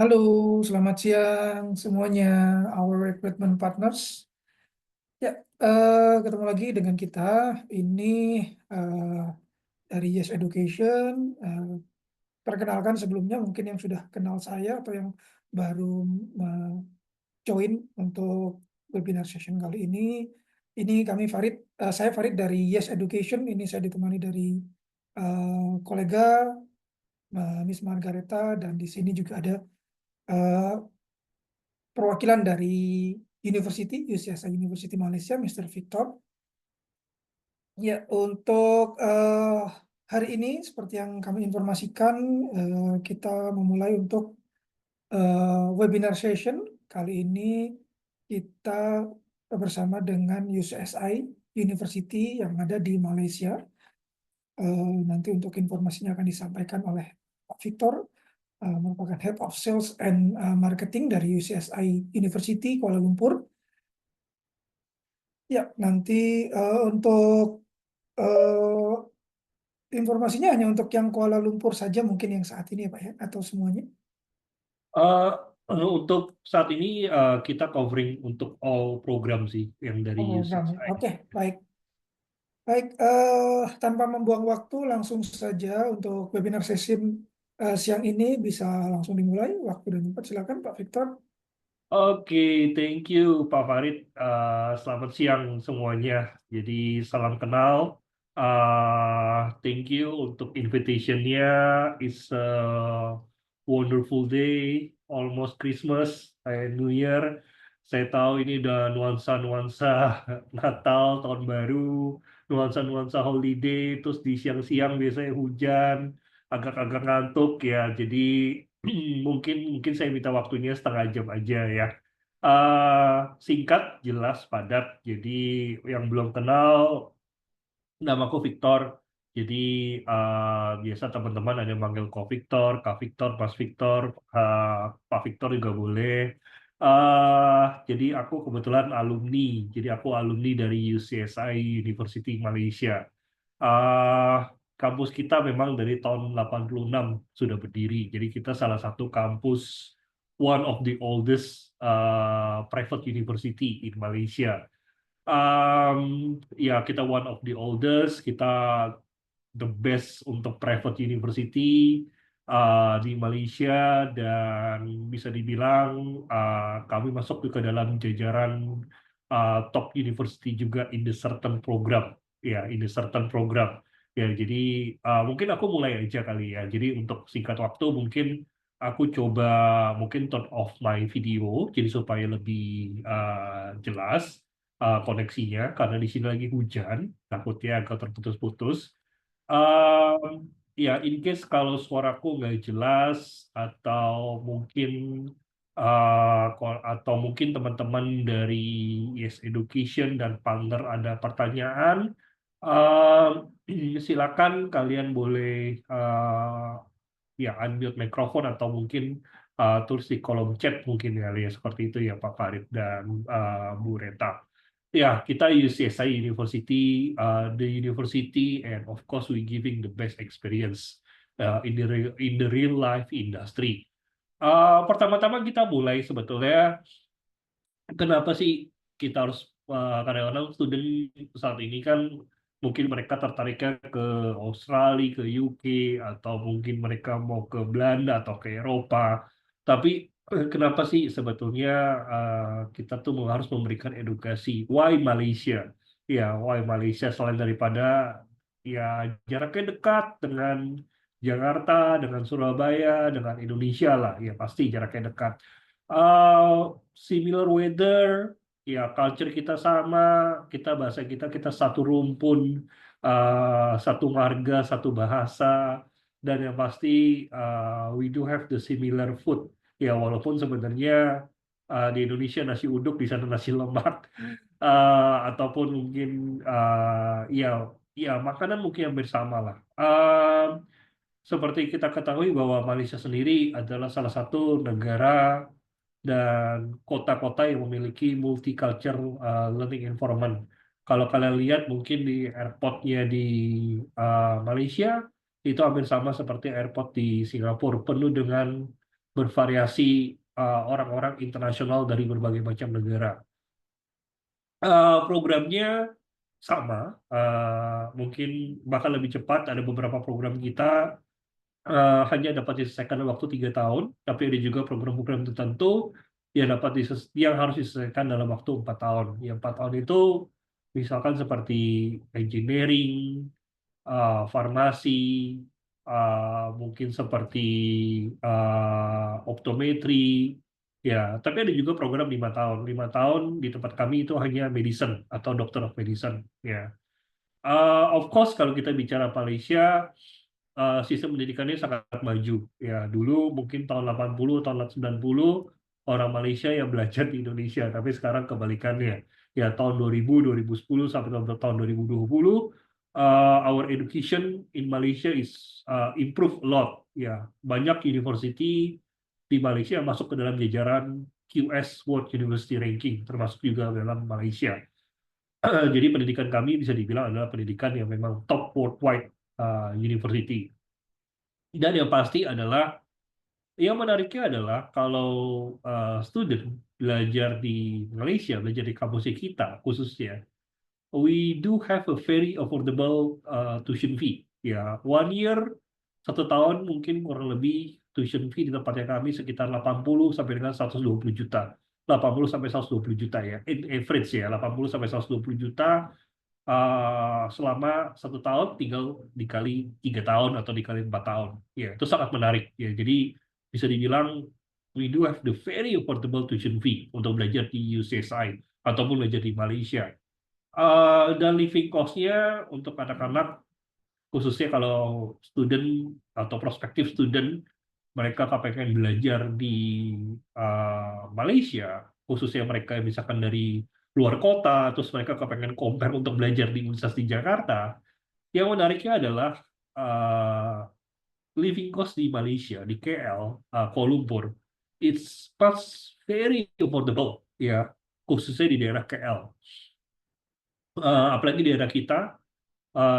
Halo, selamat siang semuanya, our recruitment partners. Ya, ketemu lagi dengan kita. Ini eh, dari Yes Education. Eh, Perkenalkan sebelumnya, mungkin yang sudah kenal saya atau yang baru join untuk webinar session kali ini. Ini kami Farid, saya Farid dari Yes Education. Ini saya ditemani dari kolega Miss Margareta, dan di sini juga ada eh, perwakilan dari UCSI University Malaysia, Mr. Victor. Ya, untuk hari ini, seperti yang kami informasikan, kita memulai untuk webinar session. Kali ini kita bersama dengan UCSI University yang ada di Malaysia. Nanti untuk informasinya akan disampaikan oleh Pak Victor, merupakan Head of Sales and Marketing dari UCSI University Kuala Lumpur. Ya, nanti untuk eh, informasinya hanya untuk yang Kuala Lumpur saja mungkin yang saat ini ya Pak ya, atau semuanya? Eh, untuk saat ini kita covering untuk all program sih yang dari Oh, program. UCSI. Oke, baik. Baik, tanpa membuang waktu, langsung saja untuk webinar sesi siang ini bisa langsung dimulai. Waktu dan tempat silakan Pak Victor. Oke, thank you Pak Farid. Selamat siang semuanya. Jadi salam kenal. Thank you untuk invitation-nya. It's a wonderful day, almost Christmas and New Year. Saya tahu ini udah nuansa-nuansa Natal, Tahun Baru, nuansa-nuansa holiday, terus di siang-siang biasanya hujan, agak-agak ngantuk ya. Jadi mungkin mungkin saya minta waktunya setengah jam aja ya. Singkat, jelas, padat. Jadi yang belum kenal, namaku Victor. Jadi biasa teman-teman ada yang manggil Ko Victor, Kak Victor, Mas Victor, Pak Victor juga boleh. Jadi aku kebetulan alumni. Jadi aku alumni dari UCSI University Malaysia. Uh, Kampus kita memang dari tahun 86 sudah berdiri. Jadi kita salah satu kampus, one of the oldest private university in Malaysia. Ya, kita one of the oldest, kita the best untuk private university di Malaysia, dan bisa dibilang kami masuk ke dalam jajaran top university juga in the certain program, ya, in the certain program. Ya, jadi mungkin aku mulai aja kali ya. Jadi untuk singkat waktu mungkin aku coba mungkin turn off my video jadi supaya lebih jelas koneksinya, karena di sini lagi hujan, takutnya agak terputus-putus. Ya, in case kalau suaraku nggak jelas atau mungkin atau mungkin teman-teman dari Yes Education dan partner ada pertanyaan, silakan kalian boleh ya unmute mikrofon atau mungkin tulis di kolom chat mungkin ya, seperti itu ya Pak Farid dan Bu Reta. Ya, kita UCSI University, the university, and of course we giving the best experience in the real life industry. Pertama-tama kita mulai sebetulnya, kenapa sih kita harus kadang-kadang student saat ini kan mungkin mereka tertariknya ke Australia, ke UK, atau mungkin mereka mau ke Belanda atau ke Eropa. Tapi kenapa sih sebetulnya kita tuh harus memberikan edukasi? Why Malaysia? Ya, why Malaysia selain daripada ya jaraknya dekat dengan Jakarta, dengan Surabaya, dengan Indonesia lah. Ya pasti jaraknya dekat. Similar weather, ya culture kita sama, kita bahasa kita satu rumpun, satu marga, satu bahasa, dan yang pasti we do have the similar food. Ya walaupun sebenarnya di Indonesia nasi uduk, di sana nasi lemak, ataupun mungkin ya ya makanan mungkin yang bersama lah. Seperti kita ketahui bahwa Malaysia sendiri adalah salah satu negara dan kota-kota yang memiliki multicultural learning environment. Kalau kalian lihat mungkin di airportnya di Malaysia itu hampir sama seperti airport di Singapura, penuh dengan bervariasi orang-orang internasional dari berbagai macam negara. Programnya sama, mungkin bahkan lebih cepat. Ada beberapa program kita hanya dapat diselesaikan dalam waktu 3 tahun, tapi ada juga program-program tertentu yang harus diselesaikan dalam waktu 4 tahun. Yang 4 tahun itu misalkan seperti engineering, farmasi, mungkin seperti optometri, ya. Tapi ada juga program 5 tahun. 5 tahun di tempat kami itu hanya medicine atau doctor of medicine, ya. Of course, kalau kita bicara Malaysia, sistem pendidikannya sangat maju. Ya, dulu mungkin tahun 80, tahun 90 orang Malaysia yang belajar di Indonesia, tapi sekarang kebalikannya. Ya, tahun 2000, 2010 sampai tahun 2020, our education in Malaysia is improve a lot. Ya, banyak university di Malaysia yang masuk ke dalam jajaran QS World University Ranking, termasuk juga dalam Malaysia. Jadi pendidikan kami bisa dibilang adalah pendidikan yang memang top worldwide university. Dan yang pasti adalah, yang menariknya adalah kalau student belajar di Malaysia, belajar di kampusnya kita khususnya, we do have a very affordable tuition fee. Ya, 1 year, 1 tahun mungkin kurang lebih tuition fee di tempatnya kami sekitar 80 sampai dengan 120 juta. 80 sampai 120 juta ya, in average ya, 80 sampai 120 juta selama 1 tahun, tinggal dikali 3 tahun atau dikali 4 tahun. Ya, itu sangat menarik. Ya, jadi bisa dibilang we do have the very affordable tuition fee untuk belajar di UCSI ataupun belajar di Malaysia. Dan living cost-nya untuk anak-anak, khususnya kalau student atau prospektif student, mereka pengen belajar di Malaysia, khususnya mereka yang misalkan dari luar kota, terus mereka kepengen compare untuk belajar di Universitas di Jakarta, yang menariknya adalah uh, living cost di Malaysia, di KL, Kuala Lumpur, it's pas very affordable, ya, khususnya di daerah KL. Apalagi di daerah kita,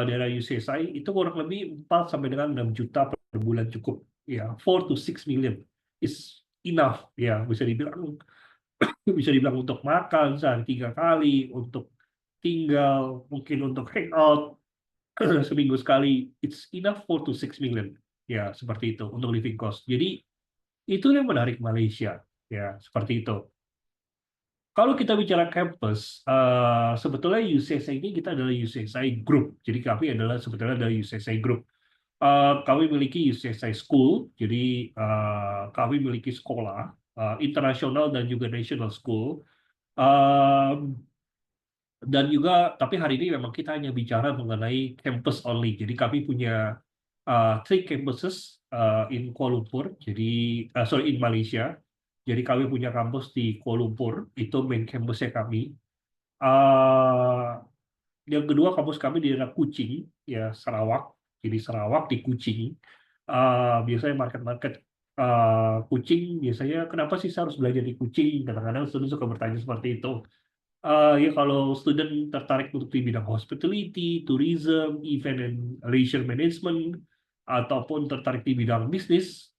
daerah UCSI, itu kurang lebih 4 sampai dengan 6 juta per bulan cukup. Ya, 4 to 6 million is enough, ya, bisa dibilang untuk makan sehari 3 kali, untuk tinggal, mungkin untuk hangout seminggu sekali, it's enough 4 to 6 million. Ya, seperti itu untuk living cost. Jadi itu yang menarik Malaysia, ya, seperti itu. Kalau kita bicara kampus, sebetulnya UCSI ini kita adalah UCSI Group. Jadi kami adalah sebetulnya adalah UCSI Group. Kami memiliki UCSI School, jadi kami memiliki sekolah internasional dan juga national school. Dan juga, tapi hari ini memang kita hanya bicara mengenai campus only. Jadi kami punya 3 campuses in Kuala Lumpur, jadi sorry, in Malaysia. Jadi kami punya kampus di Kuala Lumpur, itu main campusnya kami. Uh, yang kedua, kampus kami di daerah Kuching, ya, Sarawak. Jadi Sarawak di Kuching. Biasanya market-market Kuching, biasanya kenapa sih saya harus belajar di Kuching? Kadang-kadang student suka bertanya seperti itu. Ya, kalau student tertarik untuk di bidang hospitality, tourism, event and leisure management, ataupun tertarik di bidang bisnis,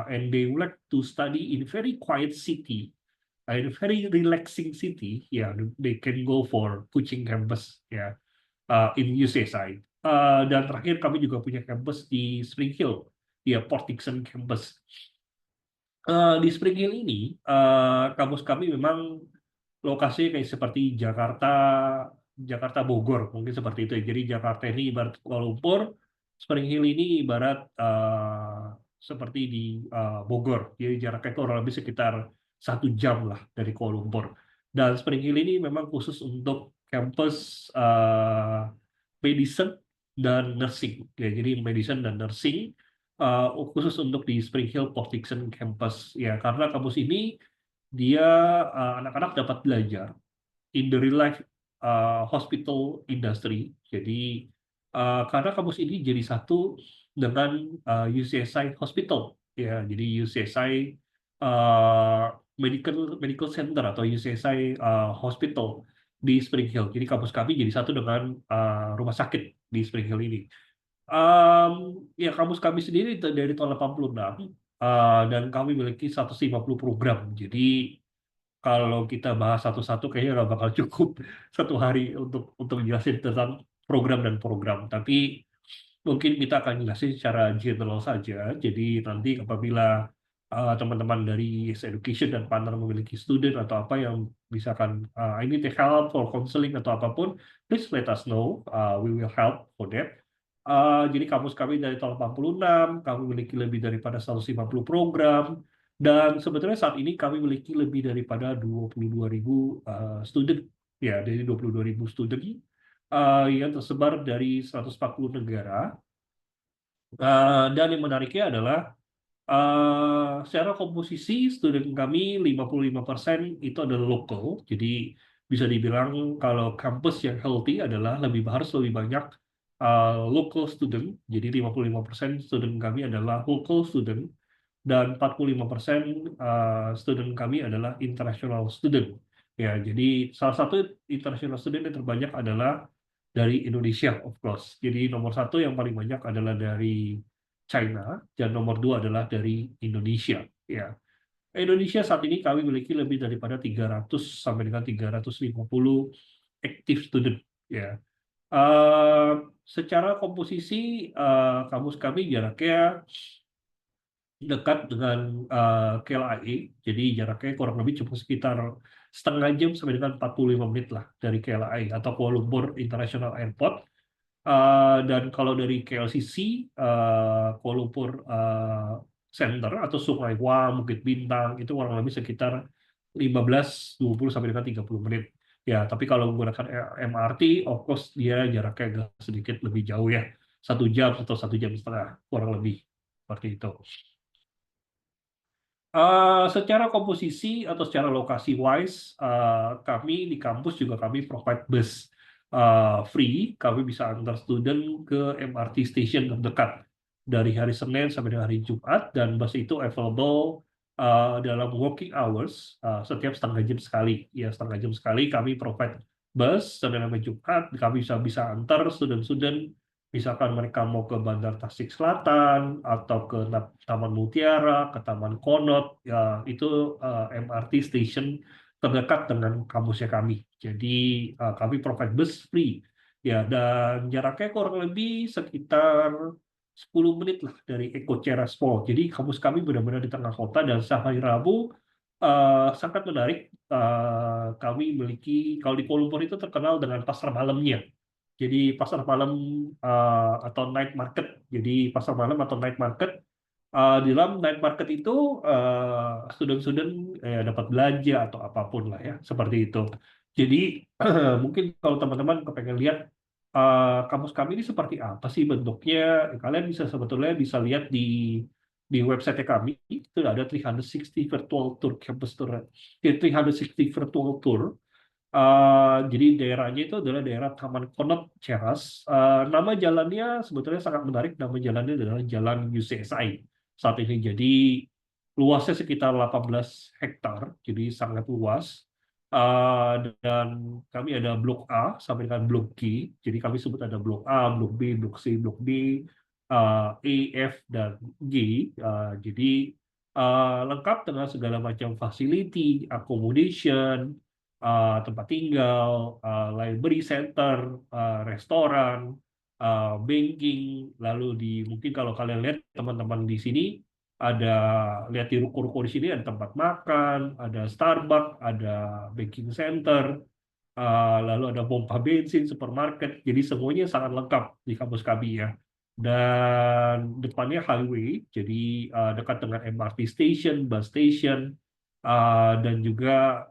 and they would like to study in very quiet city, in very relaxing city, yeah, they can go for Kuching campus, ya, in UCSI. Dan terakhir kami juga punya campus di Spring Hill, ya, Port Dickson campus. Di Spring Hill ini, kampus kami memang lokasinya kayak seperti Jakarta, Jakarta Bogor, mungkin seperti itu ya. Jadi Jakarta ini ibarat Kuala Lumpur, Spring Hill ini ibarat seperti di Bogor. Jadi jaraknya kurang lebih sekitar 1 jam lah dari Kuala Lumpur. Dan Spring Hill ini memang khusus untuk kampus medicine dan nursing. Ya, jadi medicine dan nursing khusus untuk di Spring Hill Port Dickson campus. Ya, karena kampus ini dia anak-anak dapat belajar in the real life hospital industry. Jadi karena kampus ini jadi satu dengan UCSI Hospital, ya. Jadi UCSI Medical Center atau UCSI Hospital di Spring Hill. Jadi kampus kami jadi satu dengan rumah sakit di Spring Hill ini. Ya, kampus kami sendiri dari tahun 86. dan kami memiliki 150 program. Jadi kalau kita bahas satu-satu kayaknya nggak bakal cukup satu hari untuk jelasin tentang program dan program. Tapi mungkin kita akan jelasin secara general saja. Jadi nanti apabila teman-teman dari Yes Education dan partner memiliki student atau apa yang misalkan I need help for counseling atau apapun, please let us know. We will help for that. Jadi kampus kami dari tahun 86, kami memiliki lebih daripada 150 program, dan sebetulnya saat ini kami memiliki lebih daripada 22.000 student, ya dari 22.000 student yang tersebar dari 140 negara. Dan yang menariknya adalah secara komposisi student kami 55% itu adalah lokal. Jadi bisa dibilang kalau kampus yang healthy adalah harus lebih banyak local student. Jadi 55% student kami adalah local student dan 45% student kami adalah international student. Ya, jadi salah satu international student yang terbanyak adalah dari Indonesia, of course. Jadi nomor satu yang paling banyak adalah dari China dan nomor dua adalah dari Indonesia. Ya, Indonesia saat ini kami memiliki lebih daripada 300 sampai dengan 350 active student. Ya, Eh, secara komposisi kampus kami jaraknya dekat dengan KLIA, jadi jaraknya kurang lebih cuma sekitar setengah jam sampai dengan 45 menit lah dari KLIA atau Kuala Lumpur International Airport. Dan kalau dari KLCC, Kuala Lumpur Center atau Sungai Wah, Bukit Bintang itu kurang lebih sekitar 15-20 sampai dengan 30 menit. Ya, tapi kalau menggunakan MRT, of course dia jaraknya agak sedikit lebih jauh ya, 1 jam atau 1 jam setengah kurang lebih seperti itu. Secara komposisi atau secara lokasi wise, kami di kampus juga kami provide bus free. Kami bisa antar student ke MRT station terdekat dari hari Senin sampai dengan hari Jumat, dan bus itu available dalam working hours setiap setengah jam sekali. Ya, setengah jam sekali kami provide bus Senin sampai Jumat. Kami bisa antar student-student. Misalkan mereka mau ke Bandar Tasik Selatan atau ke Taman Mutiara, ke Taman Konot, ya itu MRT station terdekat dengan kampusnya kami. Jadi kami provide bus free. Ya, dan jaraknya kurang lebih sekitar 10 menit lah dari Eko Ceras Mall. Jadi kampus kami benar-benar di tengah kota, dan sehari Rabu sangat menarik. Kami memiliki, kalau di Kuala Lumpur itu terkenal dengan pasar malamnya. Jadi pasar malam atau night market. Jadi pasar malam atau night market. Di dalam night market itu student-student dapat belanja atau apapun lah ya, seperti itu. Jadi mungkin kalau teman-teman kepengen lihat kampus kami ini seperti apa sih bentuknya, kalian sebetulnya bisa lihat di website kami. Itu ada 360 virtual tour campus tour, 360 virtual tour. Jadi daerahnya itu adalah daerah Taman Konot Ceras. Nama jalannya sebetulnya sangat menarik. Nama jalannya adalah Jalan UCSI saat ini. Jadi luasnya sekitar 18 hektar, jadi sangat luas. Dan kami ada Blok A sampai dengan Blok G. Jadi kami sebut ada Blok A, Blok B, Blok C, Blok D, E, F, dan G. Jadi lengkap dengan segala macam facility, accommodation, tempat tinggal, library center, restoran, banking, lalu mungkin kalau kalian lihat teman-teman di sini ada, lihat di ruko-ruko di sini ada tempat makan, ada Starbucks, ada banking center, lalu ada pompa bensin, supermarket, jadi semuanya sangat lengkap di kampus kami ya. Dan depannya highway, jadi dekat dengan MRT station, bus station, dan juga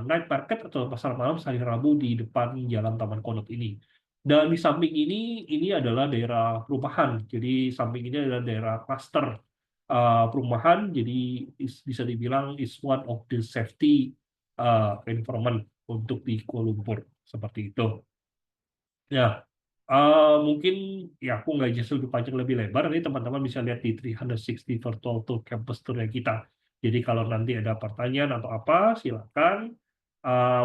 night market atau pasar malam hari Rabu di depan Jalan Taman Konot ini. Dan di samping ini adalah daerah perumahan. Jadi samping ini adalah daerah cluster perumahan. Jadi bisa dibilang is one of the safety environment untuk di Kuala Lumpur seperti itu. Ya, mungkin ya aku nggak just lebih panjang lebih lebar. Nanti teman-teman bisa lihat di 360 Virtual Tour Campus Tour yang kita. Jadi kalau nanti ada pertanyaan atau apa, silakan.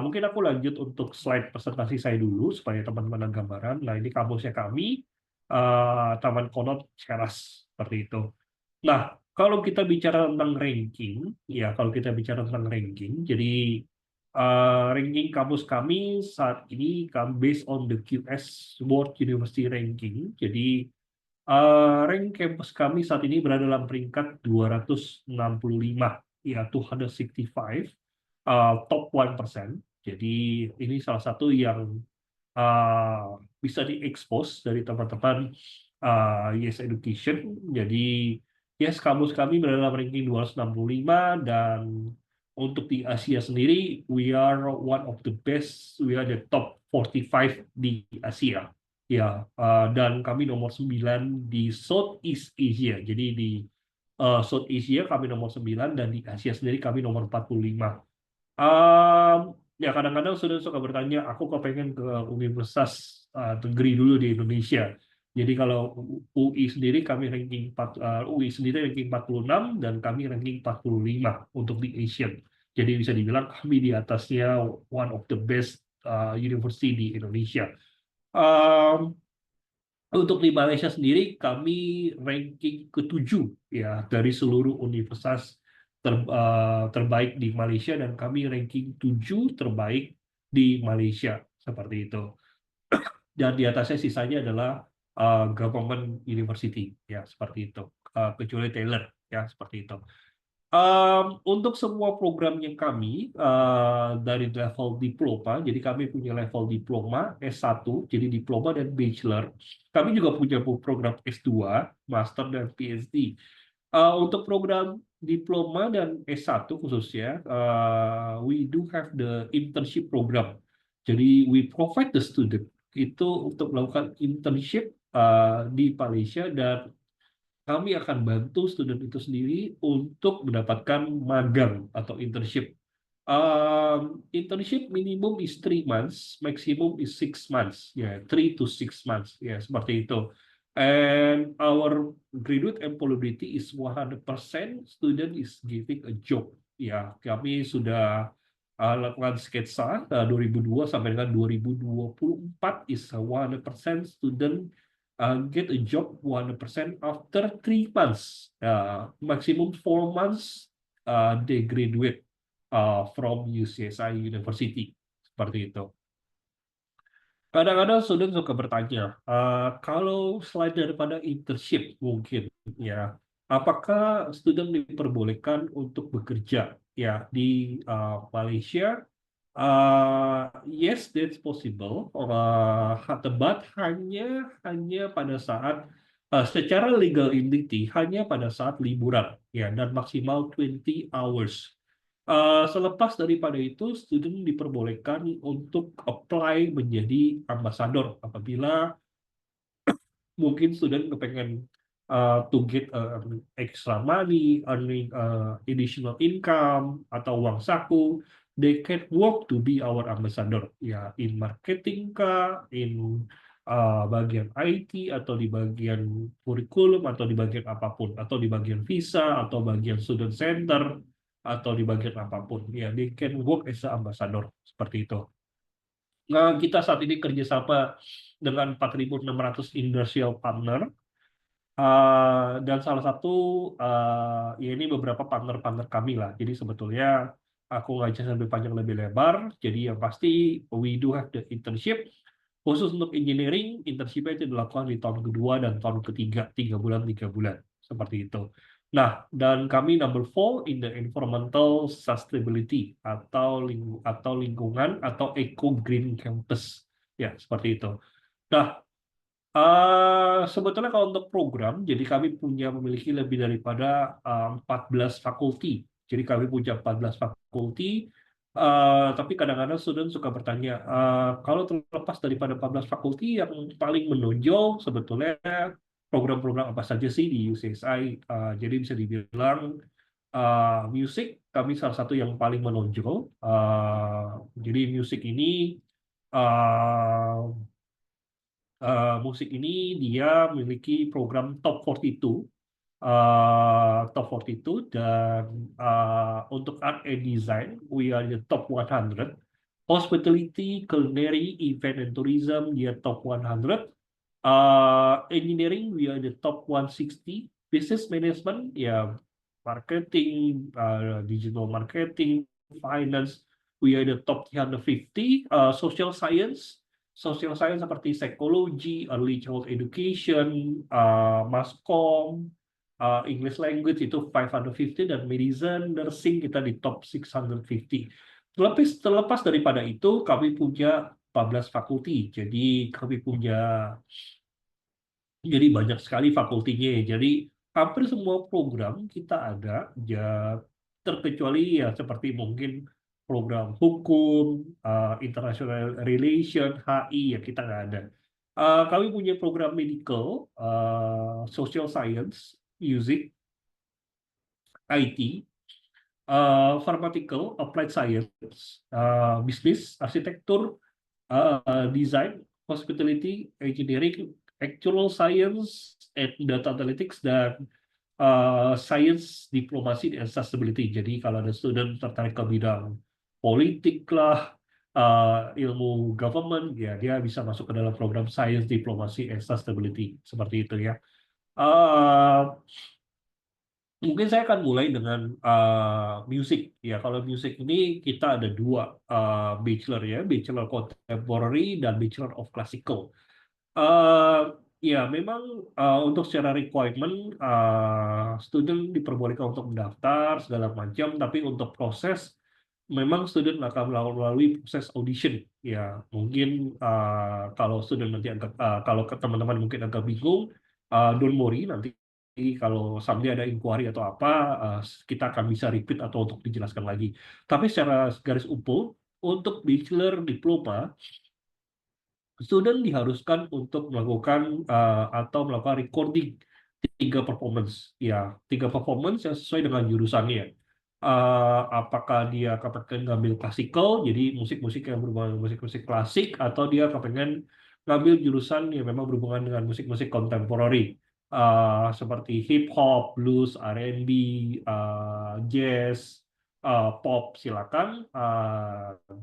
Mungkin aku lanjut untuk slide presentasi saya dulu supaya teman-teman ada gambaran. Nah, ini kampusnya kami, Taman Konot Ceras seperti itu. Nah, Kalau kita bicara tentang ranking, ya kalau kita bicara tentang ranking, jadi ranking kampus kami saat ini based on the QS World University Ranking. Jadi rank kampus kami saat ini berada dalam peringkat 265, ya 265, top 1%. Jadi ini salah satu yang bisa diekspos dari teman-teman Yes Education. Jadi Yes, kampus kami berada dalam ranking 265, dan untuk di Asia sendiri, we are one of the best, we are the top 45 di Asia. Ya, dan kami nomor 9 di Southeast Asia. Jadi di South Asia kami nomor 9, dan di Asia sendiri kami nomor 45. Ya kadang-kadang student suka bertanya, aku kepengen ke universitas negeri dulu di Indonesia. Jadi kalau UI sendiri kami ranking UI sendiri ranking 46, dan kami ranking 45 untuk di Asian. Jadi bisa dibilang kami di atasnya one of the best university di Indonesia. Um, untuk di Malaysia sendiri kami ranking ke-7 ya dari seluruh universitas terbaik di Malaysia, dan kami ranking 7 terbaik di Malaysia seperti itu. Dan di atasnya sisanya adalah government university ya seperti itu. Kecuali Taylor ya seperti itu. Untuk semua programnya kami dari level diploma, jadi kami punya level diploma S1, jadi diploma dan bachelor. Kami juga punya program S2, master dan PhD. Untuk program diploma dan S1 khususnya, we do have the internship program. Jadi we provide the student itu untuk melakukan internship di Malaysia, dan kami akan bantu student itu sendiri untuk mendapatkan magang atau internship. Internship minimum is 3 months, maximum is 6 months, ya 3 to 6 months, ya seperti itu. And our graduate employability is 100% student is giving a job. Ya, kami sudah lakukan sketsa 2002 sampai dengan 2024 is 100% student get a job 100% after 3 months. Maximum 4 months they graduate from UCSI University. Seperti itu. Kadang-kadang student suka bertanya, kalau selain daripada internship mungkin ya, apakah student diperbolehkan untuk bekerja ya di Malaysia? Yes, that's possible. But hanya pada saat secara legal entity hanya pada saat liburan ya, dan maksimal 20 hours. Selepas daripada itu, student diperbolehkan untuk apply menjadi ambasador apabila mungkin student kepengen to get extra money, earning additional income atau uang saku, they can work to be our ambassador ya, in marketing kah, in bagian IT, atau di bagian kurikulum, atau di bagian apapun, atau di bagian visa, atau bagian student center, atau di bagian apapun ya, they can work as a ambassador seperti itu. Nah, kita saat ini kerjasama dengan 4.600 industrial partner, dan salah satu ya ini beberapa partner-partner kami lah. Jadi sebetulnya aku nggak bisa lebih panjang lebih lebar. Jadi yang pasti we do have the internship khusus untuk engineering. Internship itu dilakukan di tahun kedua dan tahun ketiga, 3 bulan seperti itu. Nah, dan kami number 4 in the environmental sustainability atau lingkungan atau eco green campus ya seperti itu. Nah, sebetulnya kalau untuk program, jadi kami memiliki lebih daripada 14 fakulti. Jadi kami punya 14 fakulti, tapi kadang-kadang student suka bertanya, kalau terlepas daripada 14 fakulti, yang paling menonjol sebetulnya program-program apa saja sih di UCSI? Jadi bisa dibilang musik, kami salah satu yang paling menonjol. Jadi musik ini dia memiliki program Top 42, dan untuk art and design we are the top 100. Hospitality, culinary, event and tourism dia top 100. Engineering we are the top 160. Business management ya marketing, digital marketing, finance. We are the top 350. Social science seperti psikologi, early childhood education, mascom, English language itu 550, dan medicine, nursing kita di top 650. Terlepas daripada itu, kami punya 14 fakulti. Jadi banyak sekali fakultinya. Jadi hampir semua program kita ada, ya terkecuali ya seperti mungkin program hukum, international relation, HI, ya kita nggak ada. Kami punya program medical, social science, music, IT, pharmaceutical, applied science, bisnis, arsitektur, design, hospitality, engineering, actual science, and data analytics, dan science, diplomasi, dan sustainability. Jadi kalau ada student tertarik ke bidang politik lah, ilmu government, ya dia bisa masuk ke dalam program science, diplomasi, and sustainability seperti itu ya. Mungkin saya akan mulai dengan musik. Ya, kalau musik ini kita ada dua bachelor ya, bachelor contemporary dan bachelor of classical. Ya, memang untuk secara requirement student diperbolehkan untuk mendaftar segala macam, tapi untuk proses memang student akan melalui proses audition. Ya, mungkin kalau student nanti kalau ke teman-teman mungkin agak bingung, don't worry, nanti kalau someday ada inquiry atau apa, kita akan bisa repeat atau untuk dijelaskan lagi. Tapi secara garis umpul, untuk bachelor diploma, student diharuskan untuk melakukan atau melakukan recording 3 performance. Ya, 3 performance yang sesuai dengan jurusannya. Apakah dia kepengen ngambil klasikal, jadi musik-musik yang berhubungan dengan musik-musik klasik, atau dia kepengen ngambil jurusan yang memang berhubungan dengan musik-musik kontemporari, seperti hip hop, blues, R&B, jazz, pop, silakan.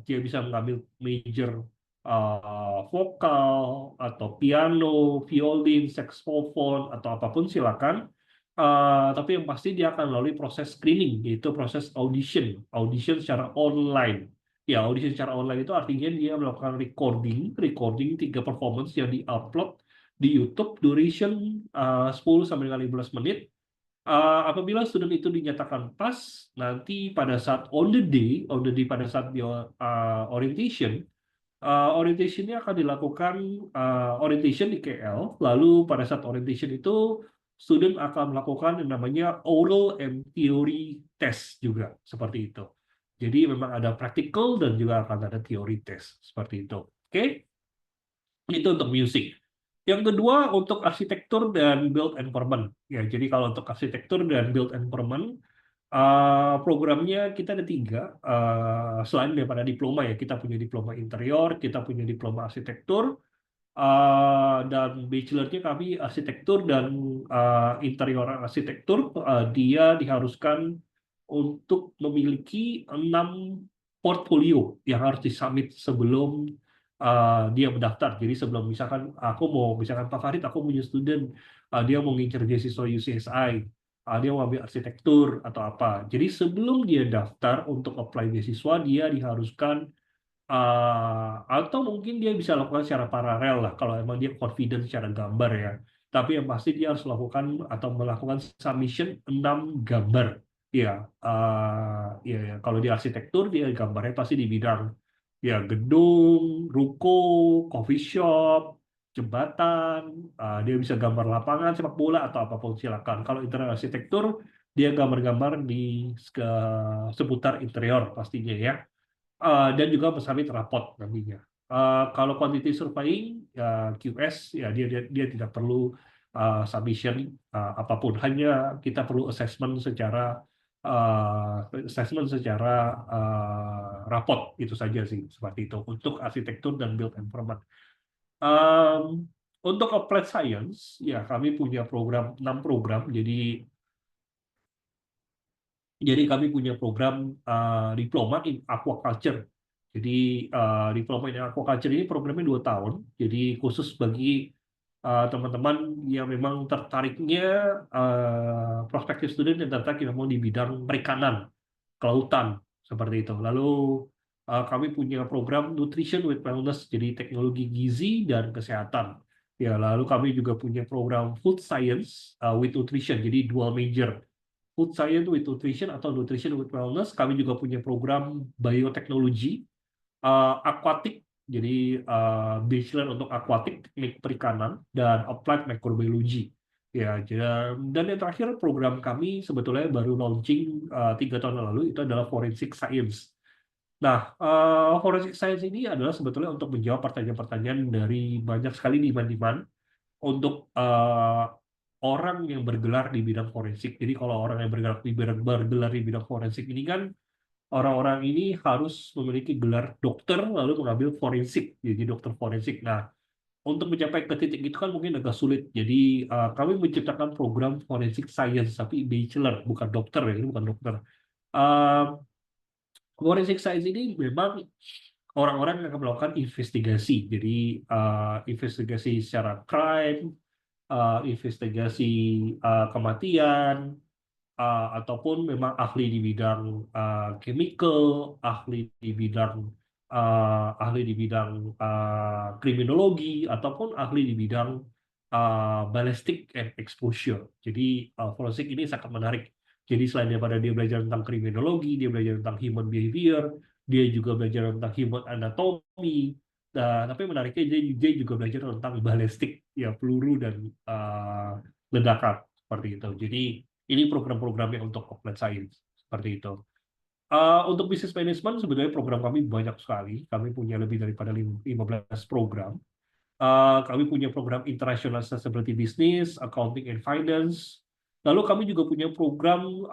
Dia bisa mengambil major vokal atau piano, violin, saxophone, atau apapun silakan. Tapi yang pasti dia akan melalui proses screening, yaitu proses audition secara online. Ya, audition secara online itu artinya dia melakukan recording 3 performance yang diupload di YouTube, duration 10 sampai dengan 15 menit. Apabila student itu dinyatakan pas, nanti pada saat on the day pada saat dia orientation, orientation-nya akan dilakukan orientation di KL. Lalu pada saat orientation itu student akan melakukan yang namanya oral and theory test juga seperti itu. Jadi memang ada practical dan juga akan ada theory test seperti itu. Oke? Itu untuk musik. Yang kedua untuk arsitektur dan build environment. Ya, jadi kalau untuk arsitektur dan build environment, programnya kita ada 3. Selain daripada diploma ya, kita punya diploma interior, kita punya diploma arsitektur, dan bachelornya kami arsitektur dan interior arsitektur. Dia diharuskan untuk memiliki 6 portfolio yang harus disubmit sebelum dia mendaftar. Jadi sebelum misalkan Pak Farid, aku punya student, dia mau ngincer beasiswa UCSI, dia mau ambil arsitektur atau apa. Jadi sebelum dia daftar untuk apply beasiswa, dia diharuskan atau mungkin dia bisa lakukan secara paralel lah kalau emang dia confident secara gambar ya. Tapi yang pasti dia harus lakukan atau melakukan submission 6 gambar. Ya, ya, ya. Kalau di arsitektur dia gambarnya pasti di bidang ya gedung, ruko, coffee shop, jembatan. Dia bisa gambar lapangan sepak bola atau apapun silakan. Kalau interior arsitektur dia gambar-gambar di seputar interior pastinya ya. Dan juga bersubmit rapot nantinya. Kalau quantity surveying, ya, QS, ya dia tidak perlu submission apapun, hanya kita perlu assessment secara rapot itu saja sih, seperti itu untuk arsitektur dan build environment. Untuk applied science, ya kami punya 6 program, jadi kami punya program diploma in aquaculture. Jadi diploma in aquaculture ini programnya 2 tahun. Jadi khusus bagi teman-teman yang memang tertariknya, prospektif student yang tertarik memang di bidang perikanan, kelautan, seperti itu. Lalu kami punya program Nutrition with Wellness, jadi teknologi gizi dan kesehatan. Ya, lalu kami juga punya program Food Science with Nutrition, jadi dual major. Food Science with Nutrition atau Nutrition with Wellness. Kami juga punya program Bioteknologi, Aquatic, jadi bachelor untuk aquatic, teknik perikanan, dan applied microbiology. Ya, dan yang terakhir program kami sebetulnya baru launching 3 tahun lalu, itu adalah forensic science. Nah, forensic science ini adalah sebetulnya untuk menjawab pertanyaan-pertanyaan dari banyak sekali demand-demand untuk orang yang bergelar di bidang forensik. Jadi kalau orang yang bergelar di bidang forensik ini kan orang-orang ini harus memiliki gelar dokter lalu mengambil forensik, jadi dokter forensik. Nah, untuk mencapai ke titik itu kan mungkin agak sulit. Jadi kami menciptakan program forensic science tapi bachelor, bukan dokter ya, ini bukan dokter. Uh, Forensic science ini memang orang-orang yang akan melakukan investigasi. Jadi investigasi secara crime, investigasi kematian, ataupun memang ahli di bidang chemical, ahli di bidang kriminologi, ataupun ahli di bidang ballistic and exposure. Jadi forensik ini sangat menarik. Jadi selain daripada dia belajar tentang kriminologi, dia belajar tentang human behavior, dia juga belajar tentang human anatomy. Nah, tapi menariknya dia juga belajar tentang balistik, ya peluru dan ledakan seperti itu. Jadi ini program-programnya untuk applied science seperti itu. Untuk business management sebenarnya program kami banyak sekali. Kami punya lebih daripada 15 program. Kami punya program International Sustainability Business, Accounting and Finance. Lalu kami juga punya program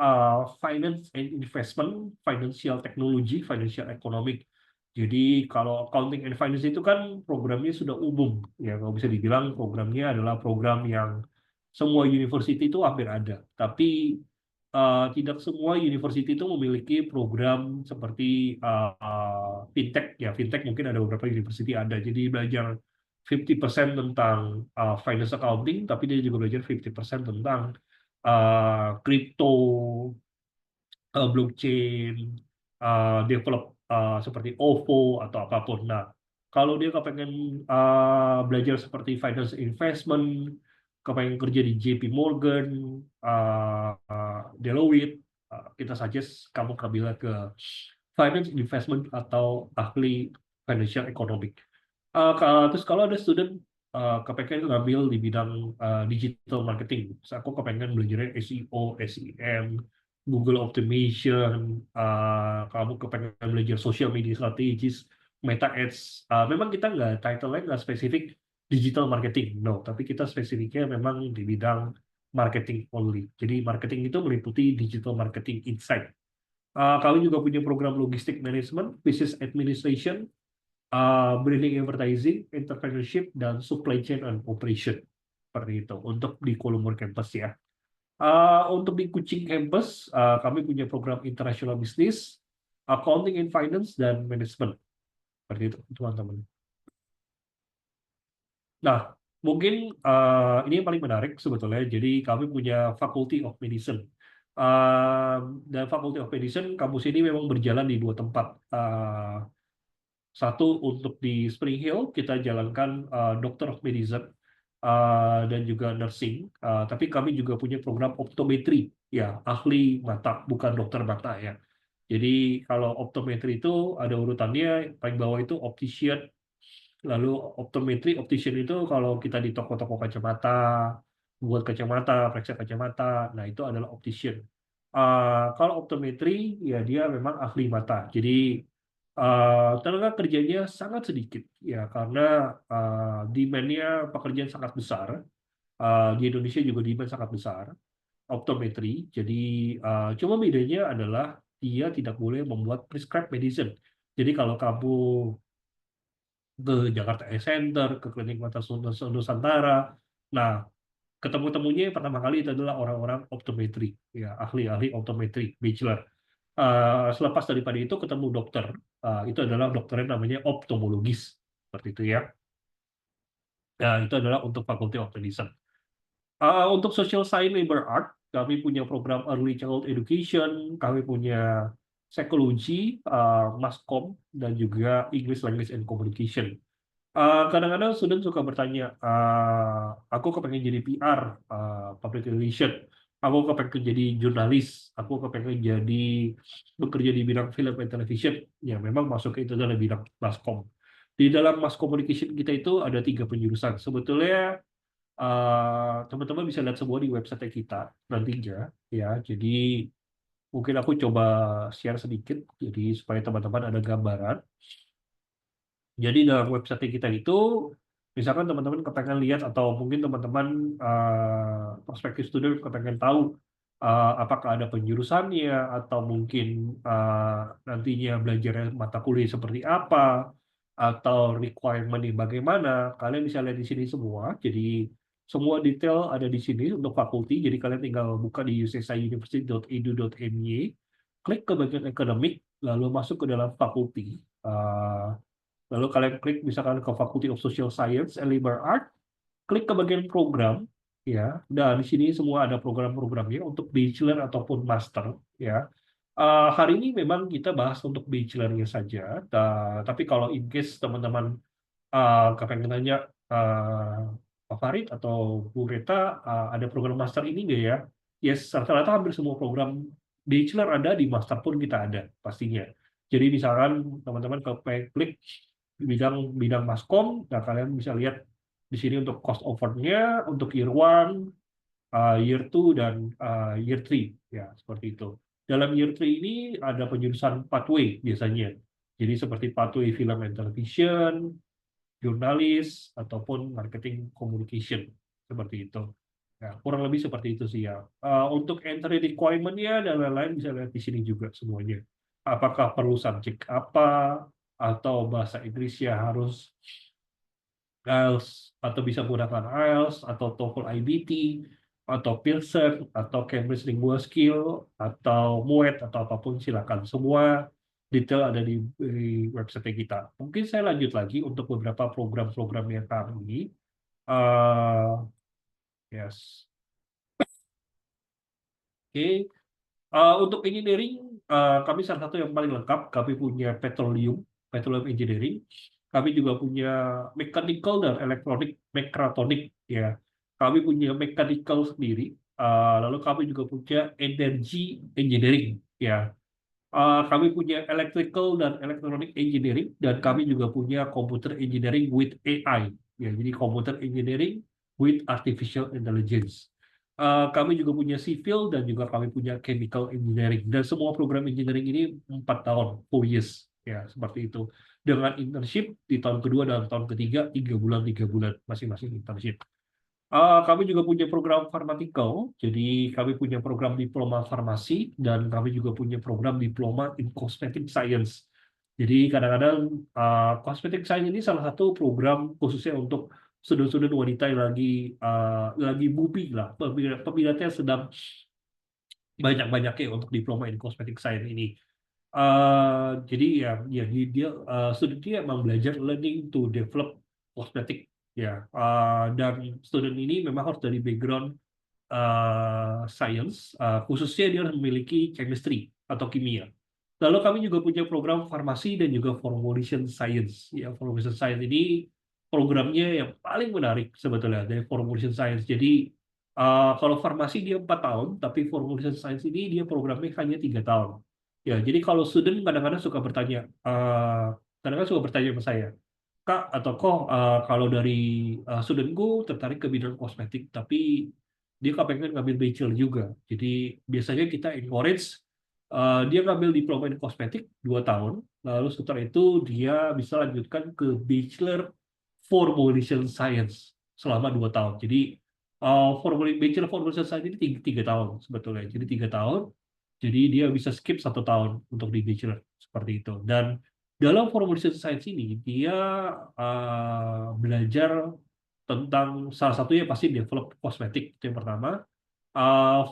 Finance and Investment, Financial Technology, Financial Economic. Jadi kalau Accounting and Finance itu kan programnya sudah umum. Ya, kalau bisa dibilang programnya adalah program yang semua university itu hampir ada. Tapi tidak semua university itu memiliki program seperti fintech. Ya, fintech mungkin ada beberapa university ada. Jadi belajar 50% tentang finance accounting, tapi dia juga belajar 50% tentang crypto, blockchain, develop seperti OVO atau apapun. Nah, kalau dia kepengen belajar seperti finance investment, kepengen kerja di JP Morgan, Deloitte, kita suggest kamu ambil ke finance investment atau ahli financial economic. Terus kalau ada student kepengen ngambil di bidang digital marketing, so, aku kepengen belajar SEO, SEM, Google Automation, kamu kepengen belajar social media strategis, Meta Ads. Memang kita nggak title-nya nggak spesifik digital marketing, no, tapi kita spesifiknya memang di bidang marketing only. Jadi marketing itu meliputi digital marketing insight. Kami juga punya program logistik management, business administration, branding advertising, entrepreneurship, dan supply chain and operation. Seperti itu untuk di Columbur campus ya. Untuk di Kuching campus, kami punya program international business, accounting and finance, dan management. Seperti itu, teman-teman. Nah, mungkin ini yang paling menarik sebetulnya. Jadi kami punya Faculty of Medicine. Dan Faculty of Medicine, kampus ini memang berjalan di 2 tempat. Satu untuk di Spring Hill kita jalankan Doctor of Medicine dan juga nursing. Tapi kami juga punya program optometri, ya ahli mata, bukan dokter mata ya. Jadi kalau optometri itu ada urutannya, paling bawah itu optician, lalu optometri, optician itu kalau kita di toko-toko kacamata, buat kacamata, periksa kacamata, nah itu adalah optician. Kalau optometri ya dia memang ahli mata. Jadi tenaga kerjanya sangat sedikit ya karena demand-nya pekerjaan sangat besar. Di Indonesia juga demand sangat besar optometri. Jadi cuma bedanya adalah dia tidak boleh membuat prescribed medicine. Jadi kalau kamu ke Jakarta Eye Center, ke Klinik Mata Nusantara, nah ketemu-temunya yang pertama kali itu adalah orang-orang optometri, ya ahli-ahli optometri, bachelor. Selepas daripada itu ketemu dokter, itu adalah dokter yang namanya optomologis, seperti itu ya. Nah, itu adalah untuk Faculty of Medicine. Untuk Social Science Labor Art, kami punya program Early Childhood Education, kami punya Psikologi, Maskom, dan juga English Language and Communication. Kadang-kadang student suka bertanya, aku kepengen jadi PR, Public Relation, aku kepengen jadi jurnalis, aku kepengen jadi bekerja di bidang film and television. Ya, memang masuk ke itu adalah bidang Maskom. Di dalam Mass Communication kita itu ada 3 penjurusan. Sebetulnya teman-teman bisa lihat semua di website kita nantinya ya. Jadi mungkin aku coba share sedikit jadi supaya teman-teman ada gambaran. Jadi dalam website kita itu misalkan teman-teman kepengen lihat atau mungkin teman-teman prospective student kepengen tahu apakah ada penjurusannya atau mungkin nantinya belajar mata kuliah seperti apa atau requirement-nya bagaimana, kalian bisa lihat di sini semua. Jadi semua detail ada di sini untuk fakulti. Jadi kalian tinggal buka di ucsiuniversity.edu.my, klik ke bagian akademik, lalu masuk ke dalam fakulti. Lalu kalian klik misalkan ke Faculty of Social Science and Liberal Art, klik ke bagian program, ya. Dan di sini semua ada program-programnya untuk bachelor ataupun master, ya. Hari ini memang kita bahas untuk bachelornya saja, tapi kalau in case teman-teman kepengen nanya Pak Farid atau Bu Reta, ada program master ini nggak ya? Yes, rata-rata hampir semua program bachelor ada, di master pun kita ada pastinya. Jadi misalkan teman-teman klik bidang bidang Maskom, nah kalian bisa lihat di sini untuk cost offer-nya untuk year 1, year 2, dan year 3 ya, seperti itu. Dalam year 3 ini ada penjurusan pathway biasanya. Jadi seperti pathway film and television, jurnalis, ataupun marketing communication, seperti itu. Ya, kurang lebih seperti itu sih ya. Untuk entry requirement-nya dan lain-lain bisa lihat di sini juga semuanya. Apakah perlu subjek apa, atau bahasa Inggrisnya harus IELTS, atau bisa menggunakan IELTS, atau TOEFL IBT, atau Pearson, atau Cambridge Lingual Skill, atau MUET, atau apapun silakan. Semua detail ada di website kita. Mungkin saya lanjut lagi untuk beberapa program-program yang kami. Yes. Oke. Untuk engineering, kami salah satu yang paling lengkap. Kami punya petroleum engineering. Kami juga punya mechanical dan elektronik, mechatronic ya. Kami punya mechanical sendiri. Lalu kami juga punya energy engineering ya. Kami punya electrical dan electronic engineering, dan kami juga punya computer engineering with AI ya. Jadi computer engineering with artificial intelligence. Kami juga punya civil, dan juga kami punya chemical engineering, dan semua program engineering ini 4 tahun, 4 years ya, seperti itu, dengan internship di tahun kedua dan tahun ketiga 3 bulan masing-masing internship. Kami juga punya program pharmaceutical, jadi kami punya program diploma farmasi, dan kami juga punya program diploma in cosmetic science. Jadi kadang-kadang cosmetic science ini salah satu program khususnya untuk student-student wanita yang lagi booming lah, peminatnya sedang banyak-banyaknya untuk diploma in cosmetic science ini. Jadi ya dia student emang belajar learning to develop cosmetic ya. Dan student ini memang harus dari background science, khususnya dia harus memiliki chemistry atau kimia. Lalu kami juga punya program farmasi dan juga formulation science. Ya, formulation science ini programnya yang paling menarik sebetulnya dari formulation science. Jadi kalau farmasi dia 4 tahun, tapi formulation science ini dia programnya hanya 3 tahun. Ya, jadi kalau student kadang-kadang suka bertanya, kadang-kadang suka bertanya sama saya, Kak atau Kok, kalau dari studentku tertarik ke bidang kosmetik, tapi dia kepengen ngambil bachelor juga. Jadi biasanya kita encourage dia ngambil diploma in kosmetik 2 tahun, lalu setelah itu dia bisa lanjutkan ke bachelor formulation science selama 2 tahun. Jadi bachelor formulation science ini 3 tahun sebetulnya. Jadi 3 tahun, jadi dia bisa skip 1 tahun untuk di bachelor seperti itu. Dan dalam formulation science ini dia belajar tentang salah satunya pasti develop kosmetik, itu yang pertama.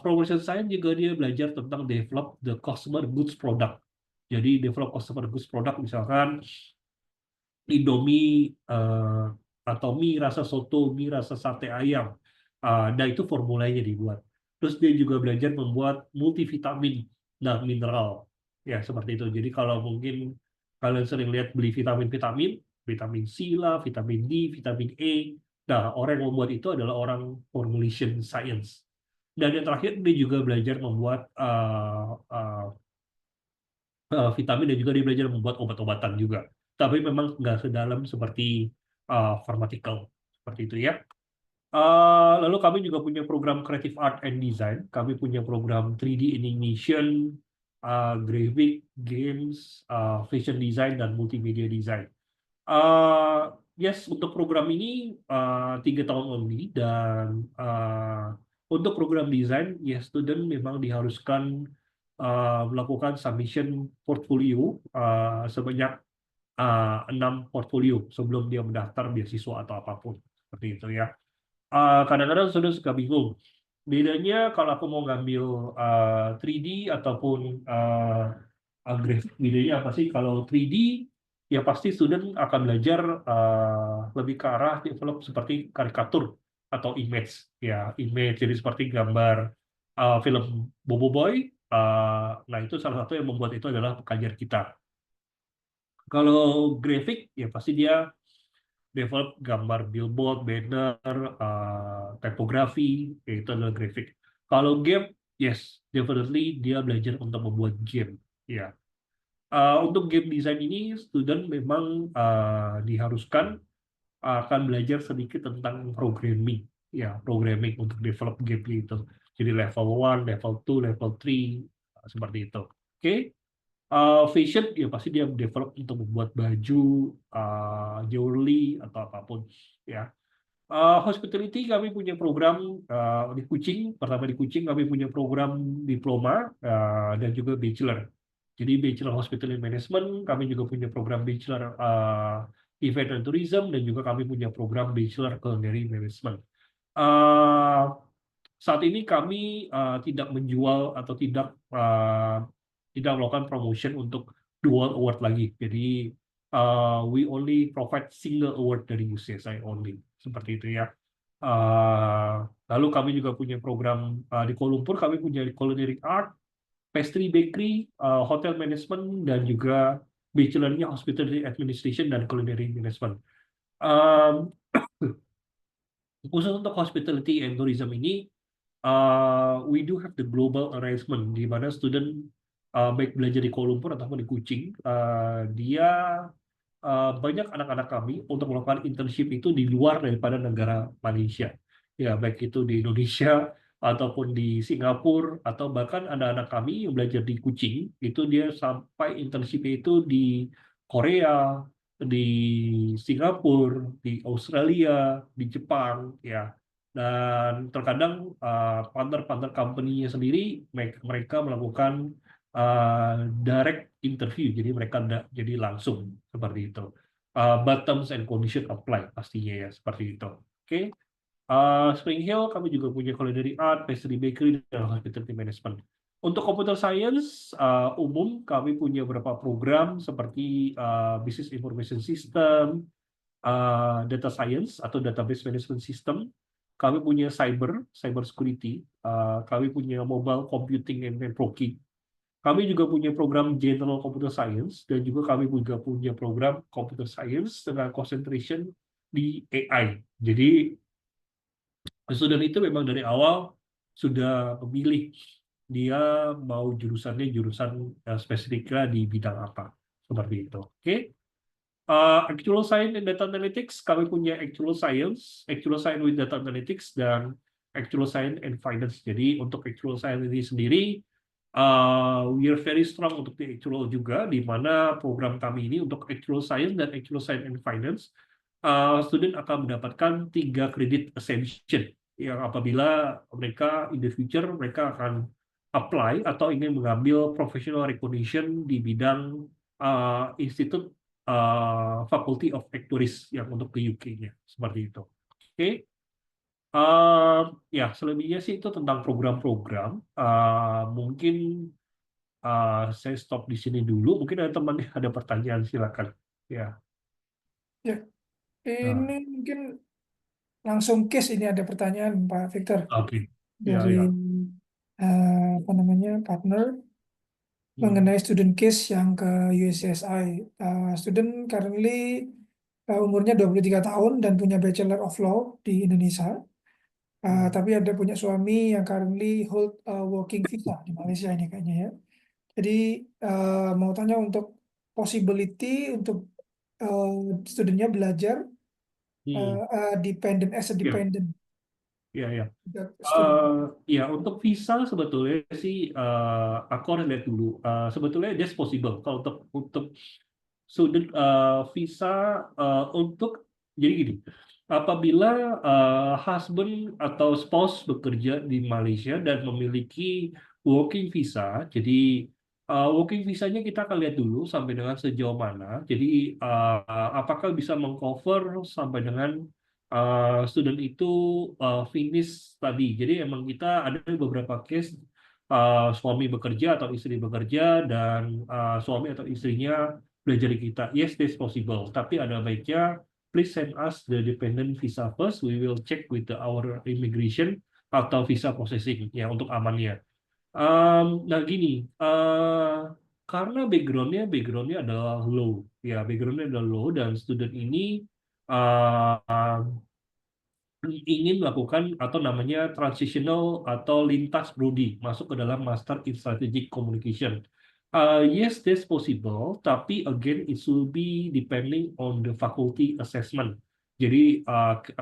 Formulation science juga dia belajar tentang develop the customer goods product. Jadi develop customer goods product, misalkan Indomie atau mie rasa soto, mie rasa sate ayam. Nah itu formulanya dibuat. Terus dia juga belajar membuat multivitamin dan mineral. Ya seperti itu. Jadi kalau mungkin kalian sering lihat beli vitamin-vitamin, vitamin C lah, vitamin D, vitamin E. Nah orang yang membuat itu adalah orang formulation science. Dan yang terakhir dia juga belajar membuat vitamin dan juga dia belajar membuat obat-obatan juga. Tapi memang nggak sedalam seperti pharmaceutical seperti itu ya. Lalu kami juga punya program Creative Art and Design. Kami punya program 3D animation, graphic, games, fashion design, dan multimedia design. Yes, untuk program ini 3 tahun only dan untuk program desain, ya student memang diharuskan melakukan submission portfolio sebanyak 6 portfolio sebelum dia mendaftar beasiswa atau apapun seperti itu ya. Kadang-kadang student suka bingung. Bedanya kalau aku mau ngambil 3D ataupun grafik, bedanya apa sih? Kalau 3D ya pasti student akan belajar lebih ke arah develop seperti karikatur atau image ya, image jadi seperti gambar film Bobo Boy. Nah itu salah satu yang membuat itu adalah pekajian kita. Kalau grafik ya pasti dia develop gambar billboard, banner, typography, itu adalah grafik. Kalau game, yes, definitely dia belajar untuk membuat game. Ya, untuk game design ini, student memang diharuskan akan belajar sedikit tentang programming. Ya, programming untuk develop game itu. Jadi level 1, level 2, level 3, seperti itu. Oke. Fashion ya pasti dia develop untuk membuat baju, jewelry atau apapun ya. Hospitality kami punya program di Kucing. Pertama di Kucing kami punya program diploma dan juga bachelor. Jadi bachelor hospitality management, kami juga punya program bachelor event and tourism dan juga kami punya program bachelor culinary management. Uh, Saat ini kami tidak menjual atau tidak melakukan promotion untuk dual award lagi. Jadi we only provide single award dari UCSI only seperti itu ya. Lalu kami juga punya program di Kuala Lumpur, kami punya culinary art, pastry bakery, hotel management dan juga bachelornya hospitality administration dan culinary management. Um, Khusus untuk hospitality and tourism ini we do have the global arrangement di mana student baik belajar di Kuala Lumpur ataupun di Kuching, dia banyak anak-anak kami untuk melakukan internship itu di luar daripada negara Malaysia. Ya, baik itu di Indonesia ataupun di Singapura atau bahkan ada anak kami yang belajar di Kuching itu dia sampai internship itu di Korea, di Singapura, di Australia, di Jepang, ya. Dan terkadang partner-partner company-nya sendiri mereka melakukan direct interview, jadi mereka jadi langsung seperti itu. But terms and condition apply pastinya ya seperti itu. Oke. Spring Hill kami juga punya culinary art, pastry bakery, dan hospitality management. Untuk computer science umum kami punya beberapa program seperti business information system, data science atau database management system. Kami punya cyber security. Kami punya mobile computing and networking. Kami juga punya program General Computer Science dan juga kami juga punya program Computer Science dengan concentration di AI. Jadi student itu memang dari awal sudah memilih dia mau jurusannya jurusan spesifiknya di bidang apa seperti itu. Oke. Actual Science and Data Analytics, kami punya Actual Science with Data Analytics, dan Actual Science and Finance. Jadi untuk Actual Science ini sendiri, we are very strong untuk di Actual juga, di mana program kami ini untuk Actual Science dan Actual Science and Finance, student akan mendapatkan 3 kredit ascension, yang apabila mereka in the future, mereka akan apply atau ingin mengambil professional recognition di bidang institut Faculty of Actuaries yang untuk ke UK-nya seperti itu. Oke. Ya selebihnya sih itu tentang program-program. Mungkin saya stop di sini dulu. Mungkin ada teman yang ada pertanyaan, silakan. Ya. Ya, Nah, Ini mungkin langsung case, ini ada pertanyaan Pak Victor oke. Ya, dari ya. apa namanya, partner Hmm, mengenai student case yang ke USCSI. Student currently umurnya 23 tahun dan punya Bachelor of Law di Indonesia. hmm, Tapi ada punya suami yang currently hold working visa di Malaysia ini kayaknya ya. Jadi mau tanya untuk possibility untuk uh, studentnya belajar hmm. dependent as a Ya, dependent ya, ya. student. Ya, untuk visa sebetulnya sih aku harus lihat dulu. Sebetulnya that's possible. Kalau untuk student visa untuk jadi gini, apabila husband atau spouse bekerja di Malaysia dan memiliki working visa, jadi working visanya kita akan lihat dulu sampai dengan sejauh mana. Jadi apakah bisa mengcover sampai dengan student itu finish tadi. Jadi emang kita ada beberapa case suami bekerja atau istri bekerja dan suami atau istrinya belajar di kita. Yes, this possible. Tapi ada baiknya please send us the dependent visa first. We will check with our immigration atau visa processing ya untuk amannya. Nah gini, karena backgroundnya adalah low, ya backgroundnya adalah low dan student ini uh, ingin melakukan atau namanya transitional atau lintas prodi masuk ke dalam Master in Strategic Communication. Yes, that's possible, tapi again it will be depending on the faculty assessment. Jadi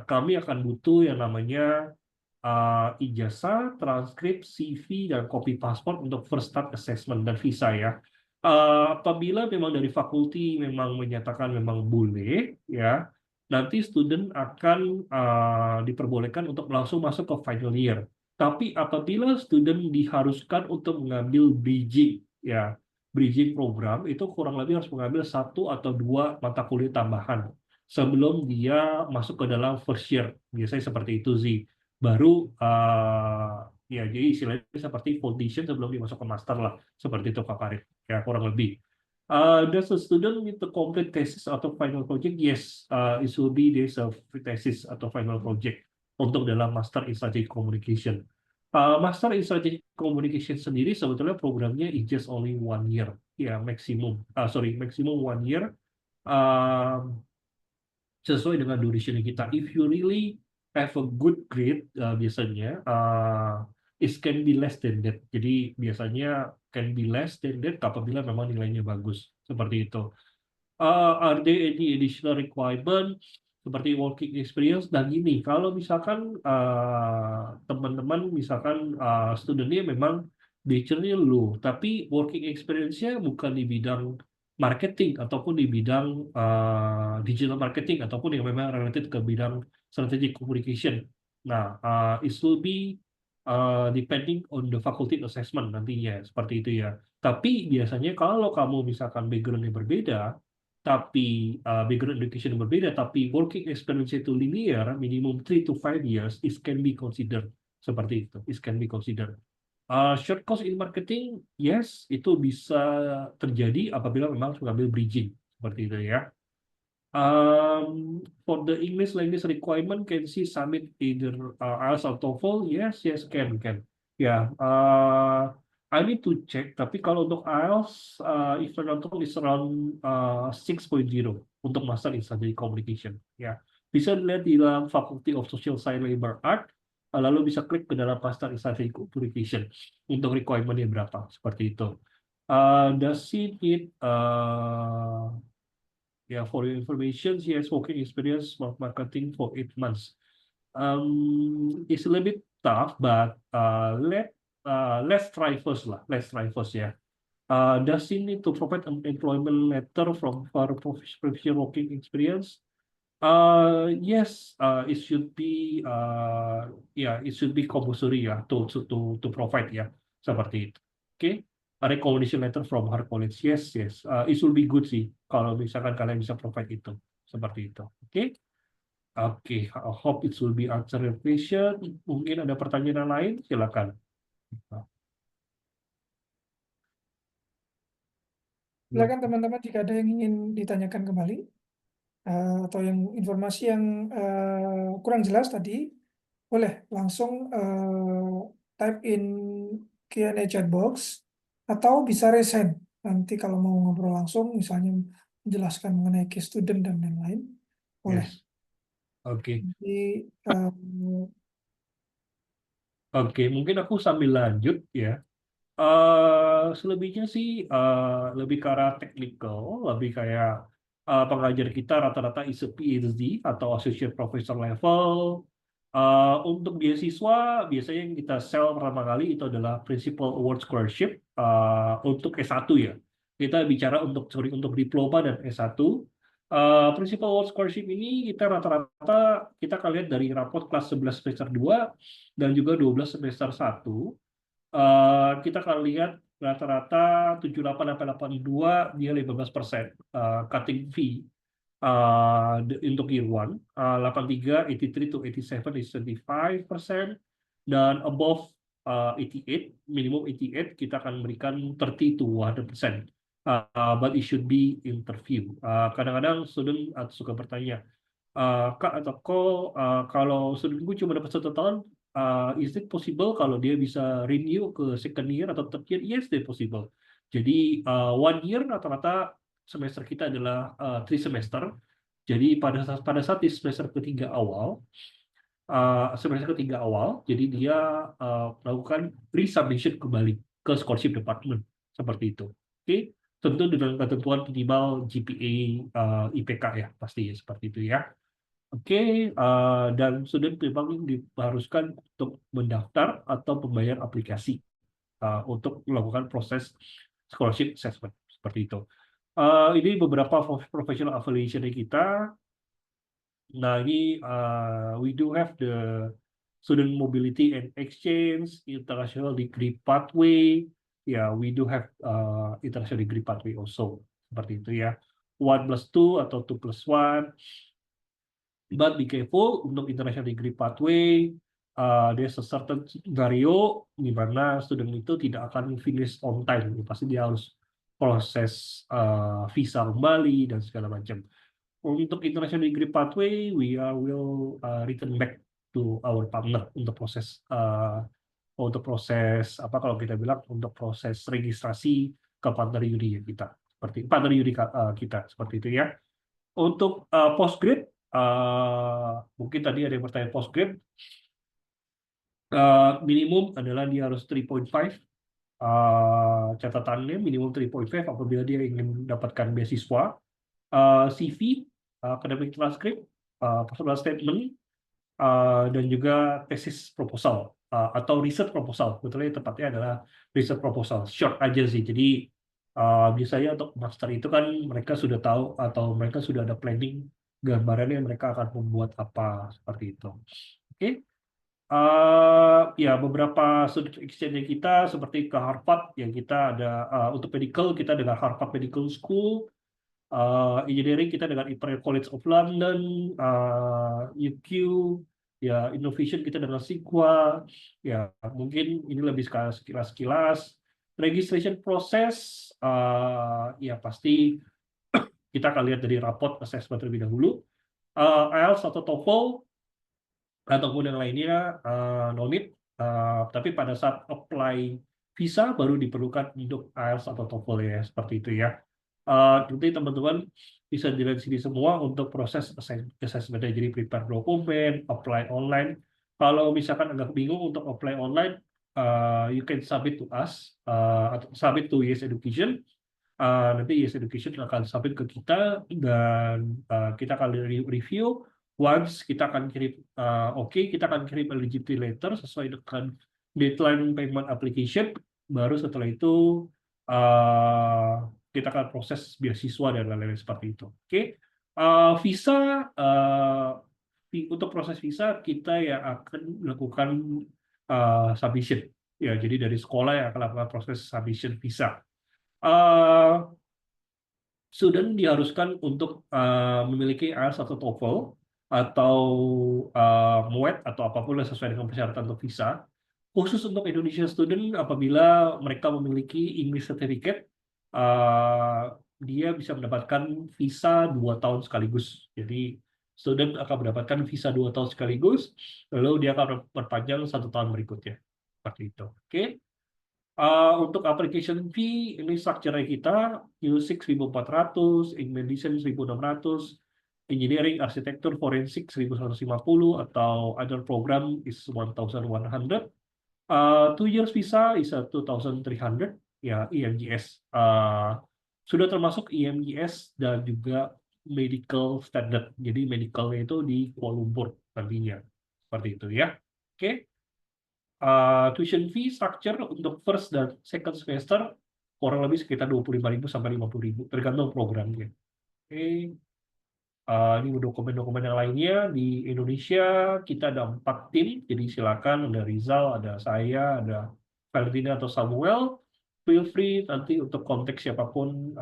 kami akan butuh yang namanya ijazah, transkrip, CV, dan kopi paspor untuk first start assessment dan visa ya. Apabila memang dari fakulti memang menyatakan memang boleh, ya nanti student akan diperbolehkan untuk langsung masuk ke final year. Tapi apabila student diharuskan untuk mengambil bridging, ya bridging program itu kurang lebih harus mengambil satu atau dua mata kuliah tambahan sebelum dia masuk ke dalam first year. Biasanya seperti itu sih. Baru ya jadi istilahnya seperti foundation sebelum dimasuk ke master lah, seperti itu Kak Farid. Ya kurang lebih. Does a student need to complete thesis atau final project? Yes, it will be this thesis atau final project untuk dalam Master in Strategic Communication. Master in Strategic Communication sendiri sebetulnya programnya is just only 1 year, ya maximum. Maximum 1 year. Um, Sesuai dengan duration kita. If you really have a good grade, biasanya it can be less than that. Jadi biasanya can be less than that apabila memang nilainya bagus. Seperti itu. Are there any additional requirement seperti working experience dan gini kalau misalkan teman-teman misalkan studentnya memang bachelornya low tapi working experience-nya bukan di bidang marketing ataupun di bidang digital marketing ataupun yang memang related ke bidang strategic communication. Nah, it will be depending on the faculty assessment nantinya seperti itu ya. Tapi biasanya kalau kamu misalkan background-nya berbeda tapi background education yang berbeda, tapi working experience itu linear, minimum 3 to 5 years, it can be considered seperti itu. It can be considered. Short course in marketing, yes, itu bisa terjadi apabila memang mengambil bridging seperti itu ya. For the English language requirement, can see submit either IELTS or TOEFL? Yes, yes, can. Ya, I need to check. Tapi kalau untuk IELTS, if I'm not wrong, is around 6.0 untuk Master in Strategic Communication. Ya, bisa dilihat di dalam Faculty of Social Science Labor Art. Lalu bisa klik ke dalam Master in Strategic Communication untuk requirement-nya berapa, seperti itu. Does it need yeah, for your information, she has working experience of marketing for 8 months. It's a little bit tough, but let's try first lah. Let's try first ya. Does she need to provide an employment letter from her professional working experience? Yes, it should be yeah, it should be compulsory ya to provide ya seperti itu. Oke, A recommendation letter from her college. Yes, yes. It should be good sih kalau misalkan kalian bisa provide itu seperti itu. Oke, oke. I hope it will be answer your question. Mungkin ada pertanyaan lain, silakan. Silakan teman-teman jika ada yang ingin ditanyakan kembali. atau yang informasi yang kurang jelas tadi, boleh langsung type in Q&A chat box atau bisa resend. Nanti kalau mau ngobrol langsung, misalnya menjelaskan mengenai case student dan lain-lain, boleh. Yes. Oke. Jadi eh, Oke, mungkin aku sambil lanjut ya. Selebihnya sih lebih ke arah technical, lebih kayak pengajar kita rata-rata is a PhD atau associate professor level. Untuk beasiswa, biasanya yang kita sell pertama kali itu adalah Principal Award Scholarship untuk S1 ya. Kita bicara untuk diploma dan S1. Principal Award Scholarship ini kita rata-rata kita akan lihat dari raport kelas 11 semester 2 dan juga 12 semester 1. Kita akan lihat rata-rata 78 sampai 82 dia 15% cutting fee untuk year one. 83, 83 to 87 is 25%, dan above 88, minimum 88 kita akan berikan 30 to 100%. But it should be interview. Kadang-kadang student suka bertanya, Kak atau kalau studentku cuma dapat 1 tahun, is it possible kalau dia bisa renew ke second year atau third year? Yes, they possible. Jadi 1 year rata-rata semester kita adalah 3 semester. Jadi pada saat di semester ketiga awal, jadi dia melakukan resubmission kembali ke scholarship department seperti itu. Oke, tentu dengan ketentuan minimal GPA IPK ya, pasti ya seperti itu ya. Oke, dan student memang diharuskan untuk mendaftar atau membayar aplikasi untuk melakukan proses scholarship assessment seperti itu. Ini beberapa professional affiliation kita. Nah, ini we do have the student mobility and exchange, international degree pathway. Ya, we do have international degree pathway also seperti itu ya. 1+2 atau 2+1. But be careful untuk international degree pathway. There's a certain scenario di mana student itu tidak akan finish on time. Pasti dia harus proses visa kembali dan segala macam. Untuk international degree pathway, we will return back to our partner untuk proses apa kalau kita bilang untuk proses registrasi ke partner Yuri kita seperti partner Yuri kita seperti itu ya. Untuk postgrad, mungkin tadi ada yang bertanya postgrad, minimum adalah dia harus 3.5. Catatannya minimum 3.5 apabila dia ingin mendapatkan beasiswa. CV, academic transcript, personal statement, dan juga tesis proposal atau research proposal. Betulnya tepatnya adalah research proposal. Short aja sih. Jadi biasanya untuk master itu kan mereka sudah tahu atau mereka sudah ada planning gambarannya mereka akan membuat apa seperti itu. Oke. Ya beberapa student exchange kita seperti ke Harvard yang kita ada untuk medical kita dengan Harvard Medical School, engineering kita dengan Imperial College of London, UQ, ya innovation kita dengan Sequa, ya mungkin ini lebih sekilas-sekilas. Registration process, ya pasti kita akan lihat dari raport assessment terlebih dahulu. IELTS atau TOEFL ataupun yang lainnya no need, tapi pada saat apply visa baru diperlukan untuk IELTS atau TOEFL ya seperti itu ya. Nanti teman-teman bisa dilihat sini semua untuk proses assessment, jadi prepare dokumen, apply online. Kalau misalkan agak bingung untuk apply online, you can submit to us atau submit to Yes Education. Nanti Yes Education akan submit ke kita dan kita akan review. Once kita akan kirim kita akan kirim eligibility letter sesuai dengan deadline payment application. Baru setelah itu kita akan proses beasiswa dan lain-lain seperti itu. Oke. Visa untuk proses visa kita yang akan melakukan submission. Ya, jadi dari sekolah yang akan melakukan proses submission visa. Student diharuskan untuk memiliki IELTS atau TOEFL atau MUET atau apapun yang sesuai dengan persyaratan untuk visa. Khusus untuk Indonesian student, apabila mereka memiliki English certificate, dia bisa mendapatkan visa 2 tahun sekaligus. Jadi student akan mendapatkan visa 2 tahun sekaligus, lalu dia akan perpanjang 1 tahun berikutnya. Seperti itu. Oke. Untuk application fee, ini structure kita, Q6 1.400, in medicine 1.600, engineering, arsitektur, forensik 1.150, atau other program is 1.100. 2 years visa is 2.300, ya EMGS. Sudah termasuk EMGS dan juga medical standard. Jadi medicalnya itu di Kuala Lumpur nantinya. Seperti itu ya. Oke. Tuition fee structure untuk first dan second semester kurang lebih sekitar 25.000 sampai 50.000 tergantung programnya. Oke. Ini dokumen-dokumen yang lainnya di Indonesia kita ada 4 tim, jadi silakan ada Rizal, ada saya, ada Valentina atau Samuel. Feel free nanti untuk kontak siapapun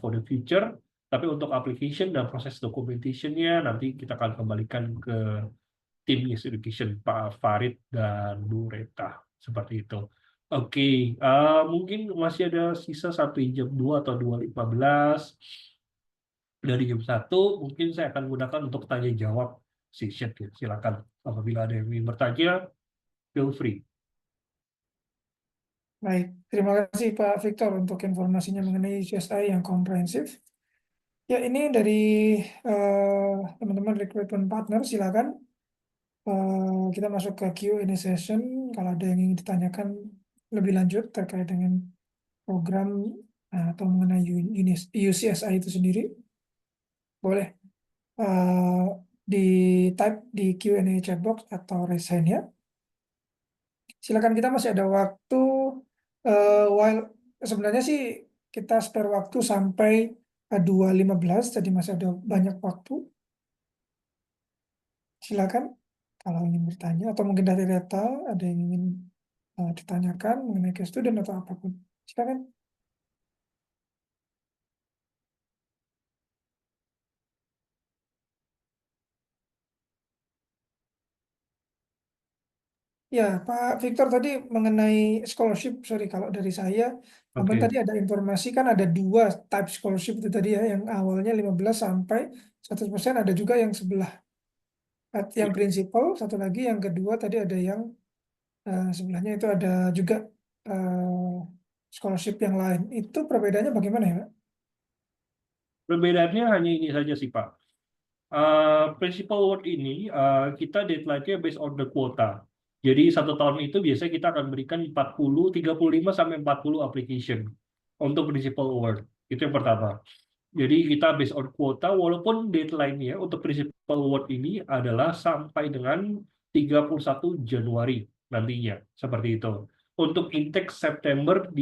for the future. Tapi untuk application dan proses documentation-nya nanti kita akan kembalikan ke tim Yes Education Pak Farid dan Bu Reta seperti itu. Oke, mungkin masih ada sisa sampai jam 2 atau 2.15. Dari jam 1 mungkin saya akan gunakan untuk tanya jawab session ya. Silakan apabila ada yang ingin bertanya, feel free. Baik, terima kasih Pak Victor untuk informasinya mengenai CSI yang komprehensif. Ya, ini dari teman-teman recruitment partner, silakan kita masuk ke Q&A session. Kalau ada yang ingin ditanyakan lebih lanjut terkait dengan program atau mengenai UCSI itu sendiri, boleh di type di Q&A chatbox atau raise hand ya. Silakan, kita masih ada waktu, while sebenarnya sih kita spare waktu sampai 2.15, jadi masih ada banyak waktu. Silakan kalau ingin bertanya, atau mungkin dari Reta ada yang ingin ditanyakan mengenai ke student atau apapun. Silakan. Ya, Pak Victor tadi mengenai scholarship, sorry kalau dari saya, namun Oke. tadi ada informasi kan ada 2 type scholarship itu tadi ya, yang awalnya 15 sampai 100%, ada juga yang sebelah. Yang prinsipal, satu lagi yang kedua tadi ada yang sebelahnya itu ada juga scholarship yang lain. Itu perbedaannya bagaimana ya, Pak? Perbedaannya hanya ini saja sih Pak. Principal award ini kita deadline-nya based on the quota. Jadi 1 tahun itu biasanya kita akan berikan 35 sampai 40 application untuk principal award. Itu yang pertama. Jadi kita based on quota, walaupun deadline-nya untuk principal award ini adalah sampai dengan 31 Januari nantinya, seperti itu. Untuk intake September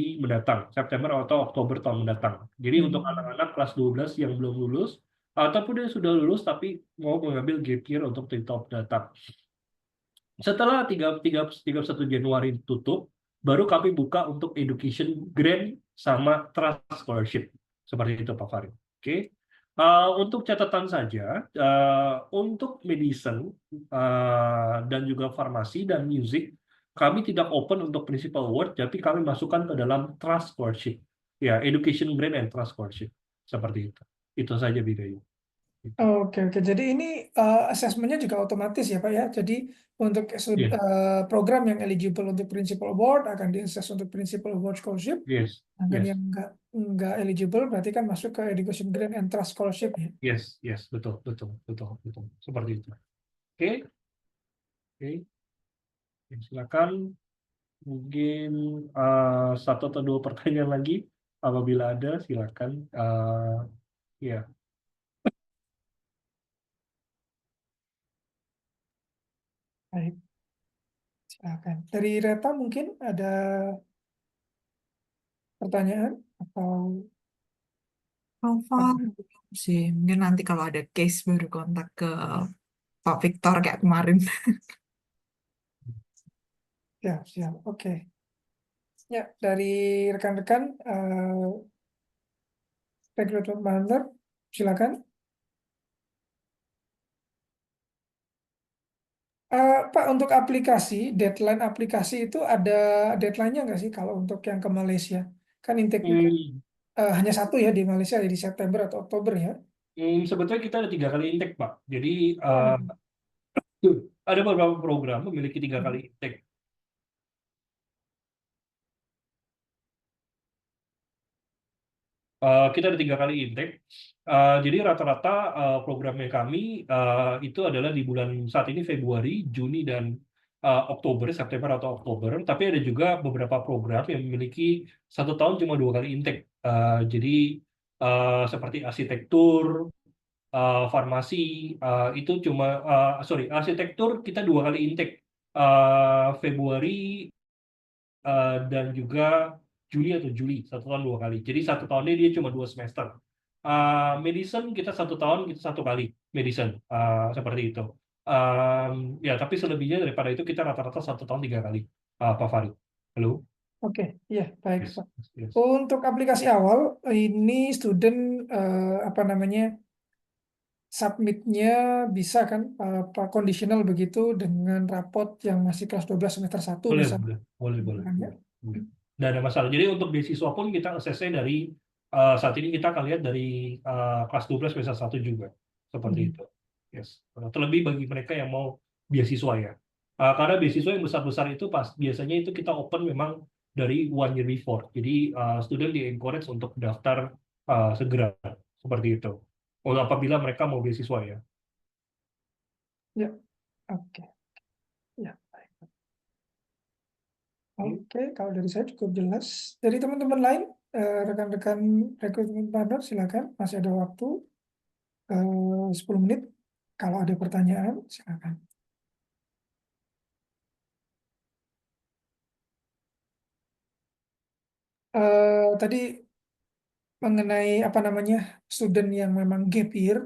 September atau Oktober tahun mendatang. Jadi untuk Hmm. anak-anak kelas 12 yang belum lulus, ataupun yang sudah lulus tapi mau mengambil gap year untuk top data. Setelah 31 Januari tutup, baru kami buka untuk education grant sama trust scholarship. Seperti itu Pak Farid. Oke. Untuk catatan saja, untuk medicine dan juga farmasi dan music, kami tidak open untuk principal award, tapi kami masukkan ke dalam trust scholarship. Ya, education grant and trust scholarship. Seperti itu. Itu saja bedanya. Gitu. Oke, oke. Jadi ini asesmennya juga otomatis ya, Pak ya. Jadi untuk Yes, program yang eligible untuk principal award akan diakses untuk principal award scholarship. yes, Dan yes. yang nggak eligible berarti kan masuk ke education grant and trust scholarship ya. Yes, yes, betul, betul, betul, betul. Seperti itu. Oke, oke. Ya, silakan. Mungkin 1 atau 2 pertanyaan lagi. Apabila ada, silakan. Ya, Baik, silakan. Dari Reta mungkin ada pertanyaan atau So far, apa? belum sih. Mungkin nanti kalau ada case baru kontak ke Pak Victor kayak kemarin. Siap, siap. Oke. Ya, dari rekan-rekan recruitment partner, silakan. Pak, untuk aplikasi, deadline aplikasi itu ada deadline-nya nggak sih kalau untuk yang ke Malaysia? Kan intake-nya kan Hmm, hanya satu ya di Malaysia di September atau Oktober ya. Sebetulnya kita ada 3 kali intake, Pak. Jadi Oh, ada beberapa program memiliki 3 kali intake. Kita ada 3 kali intake. Jadi rata-rata programnya kami itu adalah di bulan saat ini Februari, Juni, dan Oktober, September atau Oktober. Tapi ada juga beberapa program yang memiliki 1 tahun cuma 2 kali intake. Jadi seperti arsitektur, farmasi, itu cuma arsitektur kita 2 kali intake. Februari dan juga Juli atau Juli 1 tahun 2 kali. Jadi 1 tahunnya dia cuma 2 semester. Medicine kita 1 tahun kita 1 kali medicine seperti itu. Ya tapi selebihnya daripada itu kita rata-rata 1 tahun 3 kali. Pak Farid. Halo. oke, iya baik Yes, Pak. yes. Untuk aplikasi awal ini student apa namanya submitnya bisa kan Pak conditional begitu dengan rapot yang masih kelas 12 semester 1 Boleh, bisa boleh. kan ya? Boleh. Nggak ada masalah. Jadi untuk beasiswa pun kita assessnya dari saat ini kita akan lihat dari kelas 12 semester 1 juga. Seperti Hmm. itu. Yes. Terlebih bagi mereka yang mau beasiswa ya. Karena beasiswa yang besar-besar itu biasanya itu kita open memang dari 1 year before. Jadi student di encourage untuk daftar segera seperti itu. Apabila mereka mau beasiswa ya. Ya, oke. Ya, baik. Oke, kalau dari saya cukup jelas. Dari teman-teman lain, rekan-rekan recruitment partner silakan, masih ada waktu 10 menit. Kalau ada pertanyaan, silakan. Tadi mengenai apa namanya student yang memang gap year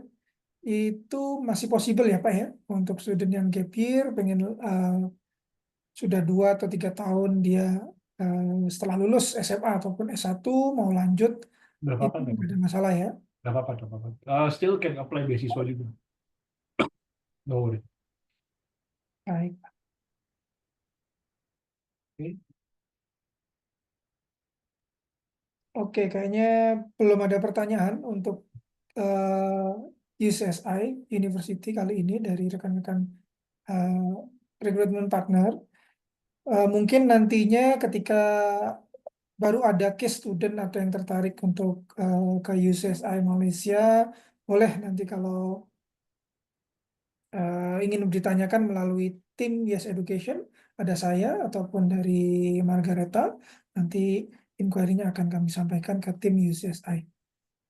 itu masih possible ya Pak ya untuk student yang gap year pengen sudah 2 atau 3 tahun dia setelah lulus SMA ataupun S1 mau lanjut Nggak itu apa-apa, nggak nggak apa-apa. ada masalah ya. Nggak apa-apa, nggak apa-apa. Still can apply beasiswa juga. No worry. Baik. Oke. Oke, kayaknya belum ada pertanyaan untuk UCSI University kali ini dari rekan-rekan eh, recruitment partner. Mungkin nantinya ketika baru ada case student atau yang tertarik untuk ke UCSI Malaysia, boleh nanti kalau ingin ditanyakan melalui tim Yes Education, ada saya ataupun dari Margareta, nanti inquiry-nya akan kami sampaikan ke tim UCSI.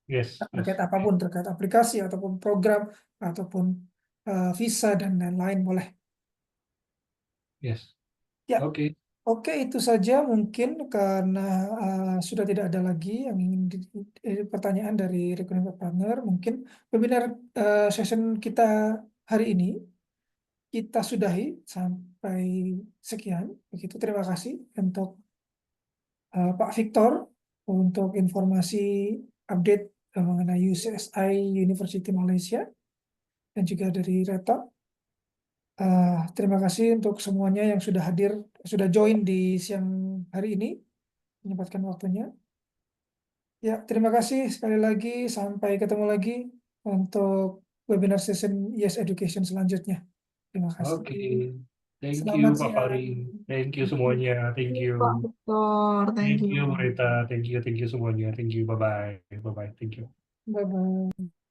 Yes, Terkait yes, apapun, terkait aplikasi ataupun program ataupun visa dan lain-lain boleh. yes. Ya, Oke. oke itu saja mungkin karena sudah tidak ada lagi yang ingin pertanyaan dari recruitment partner. Mungkin webinar session kita hari ini kita sudahi sampai sekian. Begitu, terima kasih untuk Pak Victor untuk informasi update mengenai UCSI University Malaysia dan juga dari Reta. Terima kasih untuk semuanya yang sudah hadir, sudah join di siang hari ini, menyempatkan waktunya. Ya, terima kasih sekali lagi. Sampai ketemu lagi untuk webinar session Yes Education selanjutnya. Terima kasih. Oke. Thank you, Selamat Pak Fari. siang. Thank you semuanya. Thank you. Pak Victor, thank Thank you. you, Rita. Thank you semuanya. Thank you. Bye-bye. Bye-bye. Thank you. Bye-bye.